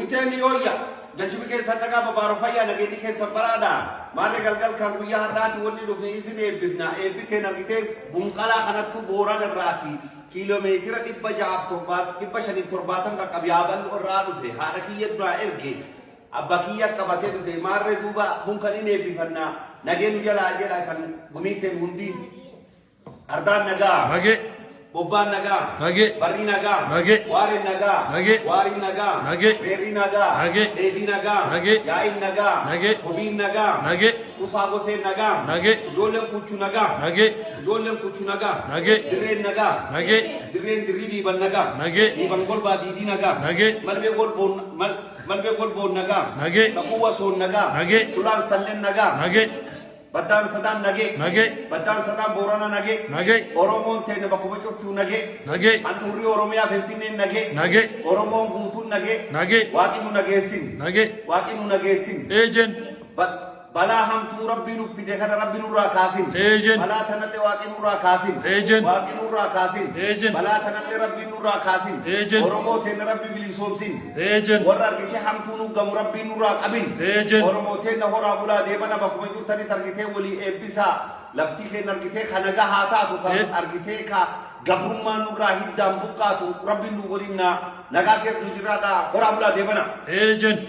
Winteen yooyya galchumi keessan dhagaa babaarofayyaa nageenyi keessan baraadha maarree galgal kan guyyaa har'aati wanni dhufne isin eebbifna eebbi keen argitee bunqalaa kanattu booran irraati kiiloomeetira 670 qaqqab yaaban irraa dhufe haadha kiyya duraa erge abba kiyya qabatee dhufe maarree duuba bunkan in eebbifanna nageenyu jalaa jedha isan gumiiteen hundi ardaan nagaa Bobban naga, Bari naga, Warin naga, Warin naga, Beri naga, Dedi naga, Yain naga, Bobin naga, Usagose naga, Jolem Kuchu naga, Diren naga, Diren Diridi ban naga, Iban Golba Didi naga, Malbe Golbon naga, Kapuwa son naga, Tulan Salen naga, Badan Sadam nage, Badan Sadam Borana nage, Oromon Tene Bakubachu nage, Anturi Oromia Pepine nage, Oromon Gutu nage, Watinu nagesin, Watinu nagesin, Agent, but Balaham to Rabbinu Fideka Rabbinura Kasim, Agent, Balatanale Wakinura Kasim, Agent, Wakinura Kasim, Agent, Balatanale Rabbinura Kasim, Agent, Oromo Tene Rabbi Somsin, Agent, what are the Hamtunu Gamurabinura Abin, Agent, Oromo Tena Horabula, Devana Bakumayu Tani Targite Woli Episa, Laftike Nargite Hanaga Hata to Argiteka, Gabrumman Rahidam Bukatu, Rabbinu Gorina, Nagake Nujirada, Horabula Devana, Agent.